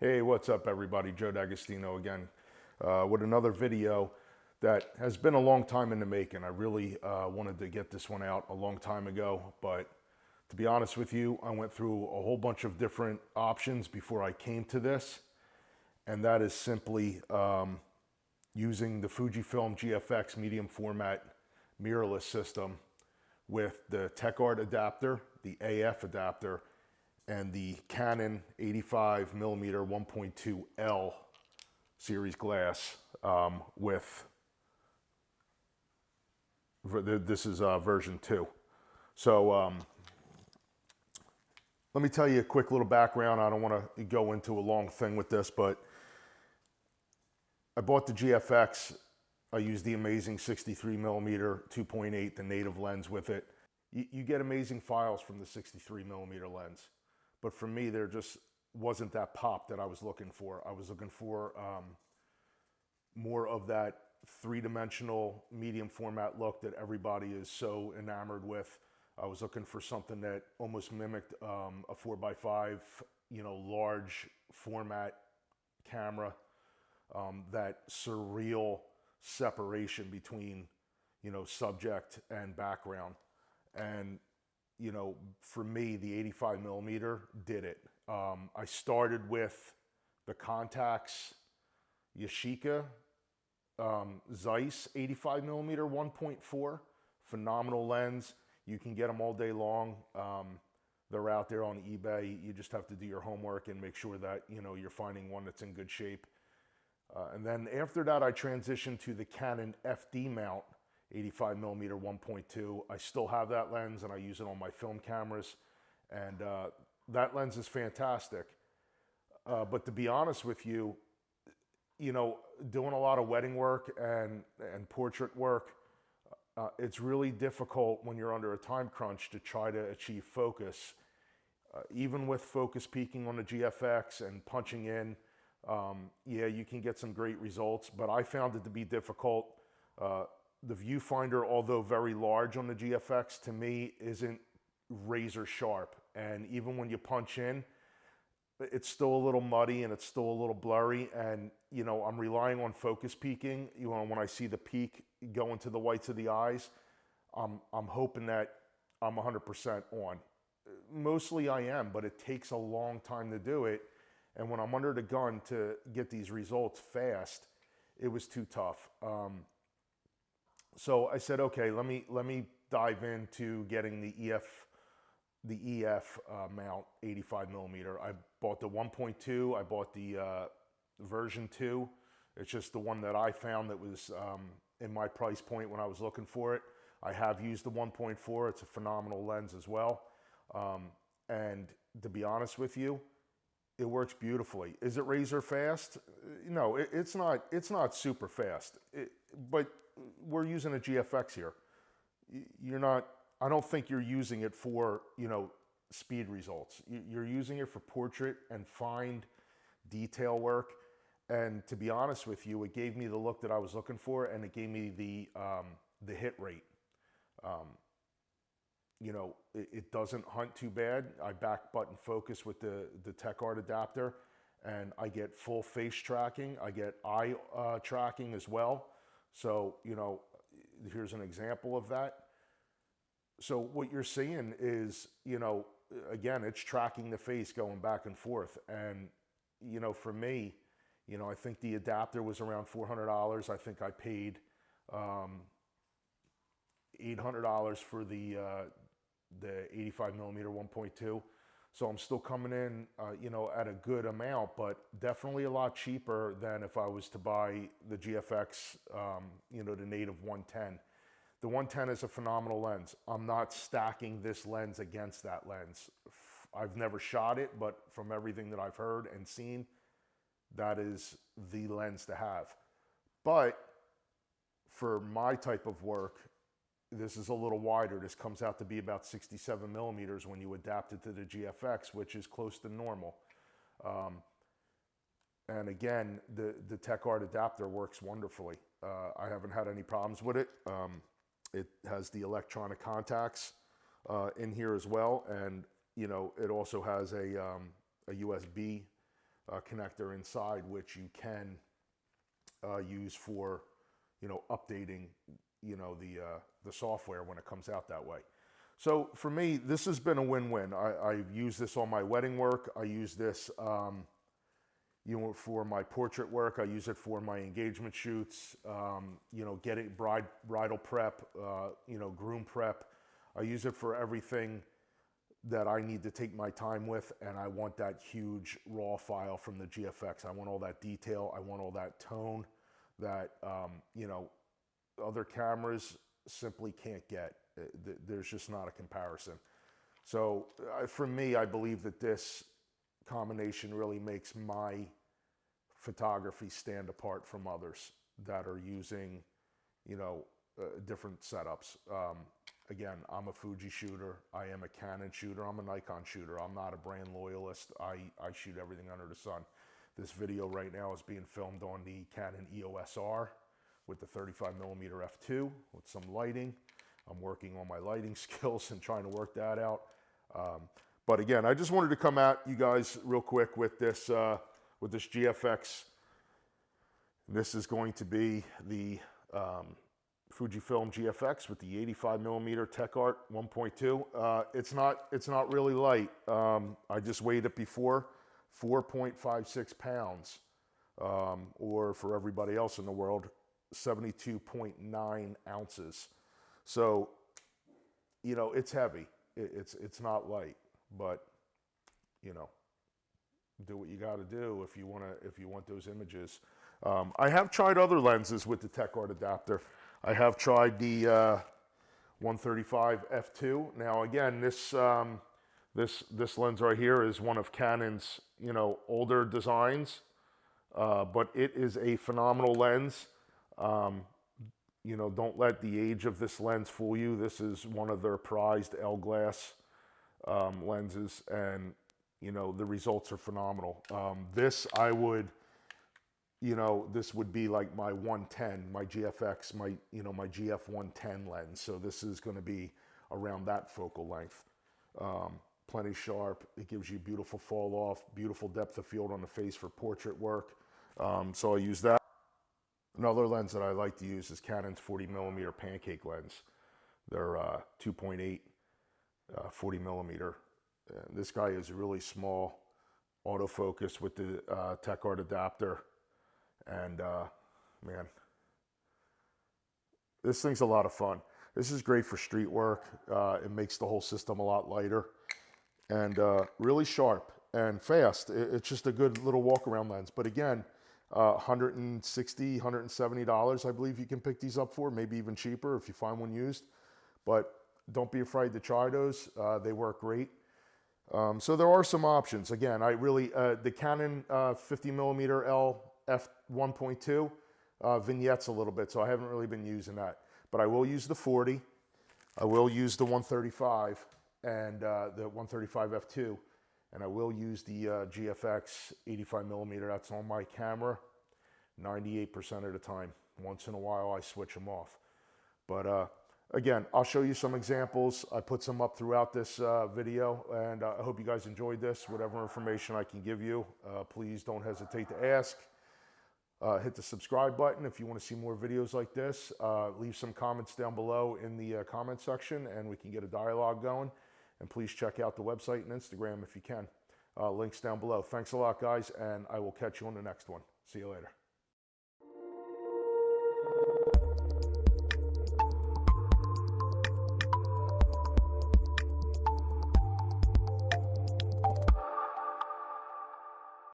Hey, what's up everybody? Joe D'Agostino again with another video that has been a long time in the making. I really wanted to get this one out a long time ago, but to be honest with you, I went through a whole bunch of different options before I came to this, and that is simply using the Fujifilm GFX medium format mirrorless system with the Techart Adapter, the AF adapter, and the Canon 85mm 1.2L series glass this is version 2. So let me tell you a quick little background. I don't want to go into a long thing with this, but I bought the GFX. I used the amazing 63mm 2.8, the native lens with it. You get amazing files from the 63mm lens. But for me, there just wasn't that pop that I was looking for. I was looking for more of that three-dimensional medium format look that everybody is so enamored with. I was looking for something that almost mimicked a 4x5, large format camera. That surreal separation between, subject and background. And for me, the 85mm did it. I started with the Contax Yashica Zeiss 85mm 1.4. Phenomenal lens. You can get them all day long. They're out there on eBay. You just have to do your homework and make sure that, you're finding one that's in good shape. And then after that, I transitioned to the Canon FD mount, 85mm 1.2. I still have that lens and I use it on my film cameras, and that lens is fantastic. But to be honest with you, doing a lot of wedding work and portrait work, it's really difficult when you're under a time crunch to try to achieve focus. Even with focus peaking on the GFX and punching in, yeah, you can get some great results, but I found it to be difficult. The viewfinder, although very large on the GFX, to me isn't razor sharp. And even when you punch in, it's still a little muddy and it's still a little blurry. And, I'm relying on focus peaking. When I see the peak go into the whites of the eyes, I'm hoping that I'm 100% on. Mostly I am, but it takes a long time to do it. And when I'm under the gun to get these results fast, it was too tough. So I said, okay, let me dive into getting the EF mount 85mm. I bought the 1.2. I bought the version 2. It's just the one that I found that was in my price point when I was looking for it. I have used the 1.4. It's a phenomenal lens as well. And to be honest with you, it works beautifully. Is it razor fast? No, it's not super fast. But we're using a GFX here. I don't think you're using it for, speed results. You're using it for portrait and fine detail work. And to be honest with you, it gave me the look that I was looking for, and it gave me the hit rate. It doesn't hunt too bad. I back button focus with the Techart Adapter, and I get full face tracking. I get eye tracking as well. So, here's an example of that. So what you're seeing is, again, it's tracking the face going back and forth. And, for me, I think the adapter was around $400. I think I paid $800 for the 85mm 1.2. So I'm still coming in, at a good amount, but definitely a lot cheaper than if I was to buy the GFX, the native 110. The 110 is a phenomenal lens. I'm not stacking this lens against that lens. I've never shot it, but from everything that I've heard and seen, that is the lens to have. But for my type of work, this is a little wider. This comes out to be about 67mm when you adapt it to the GFX, which is close to normal. And again, the Techart Adapter works wonderfully. I haven't had any problems with it. It has the electronic contacts in here as well, and it also has a USB connector inside, which you can use for, you know, updating, you know, the software when it comes out that way. So for me, this has been a win-win. I've used this on my wedding work. I use this, you know, for my portrait work. I use it for my engagement shoots, you know, getting bridal prep, you know, groom prep. I use it for everything that I need to take my time with, and I want that huge raw file from the GFX. I want all that detail. I want all that tone that, you know, other cameras simply can't get. There's just not a comparison. So for me, I believe that this combination really makes my photography stand apart from others that are using, you know, different setups. Again, I'm a Fuji shooter. I am a Canon shooter. I'm a Nikon shooter. I'm not a brand loyalist. I shoot everything under the sun. This video right now is being filmed on the Canon EOS R with the 35mm f2 with some lighting. I'm working on my lighting skills and trying to work that out. But again, I just wanted to come at you guys real quick with this GFX. This is going to be the Fujifilm GFX with the 85mm Techart 1.2. It's not really light. I just weighed it before, 4.56 pounds, or for everybody else in the world, 72.9 ounces. So, you know, it's heavy. It's not light, but, you know, do what you got to do if you want those images. I have tried other lenses with the Techart Adapter. I have tried the 135 f2. Now, again, this lens right here is one of Canon's, you know, older designs, but it is a phenomenal lens. You know, don't let the age of this lens fool you. This is one of their prized L glass lenses, and, you know, the results are phenomenal. This I would, you know, this would be like my 110, my GFX, my GF 110 lens. So this is going to be around that focal length. Plenty sharp. It gives you beautiful fall off, beautiful depth of field on the face for portrait work. So I use that. Another lens that I like to use is Canon's 40mm pancake lens. They're 2.8 40mm. This guy is really small, autofocus with the Techart Adapter. And man, this thing's a lot of fun. This is great for street work. It makes the whole system a lot lighter and really sharp and fast. It's just a good little walk around lens. But again, $160, $170, I believe you can pick these up for, maybe even cheaper if you find one used. But don't be afraid to try those. They work great. So there are some options. Again, I really, the Canon 50mm F 1.2 vignettes a little bit, so I haven't really been using that. But I will use the 40. I will use the 135 and the 135 f2. And I will use the GFX 85mm. That's on my camera 98% of the time. Once in a while, I switch them off. But again, I'll show you some examples. I put some up throughout this video, and I hope you guys enjoyed this. Whatever information I can give you, please don't hesitate to ask. Hit the subscribe button if you want to see more videos like this. Leave some comments down below in the comment section, and we can get a dialogue going. And please check out the website and Instagram if you can. Links down below. Thanks a lot, guys, and I will catch you on the next one. See you later.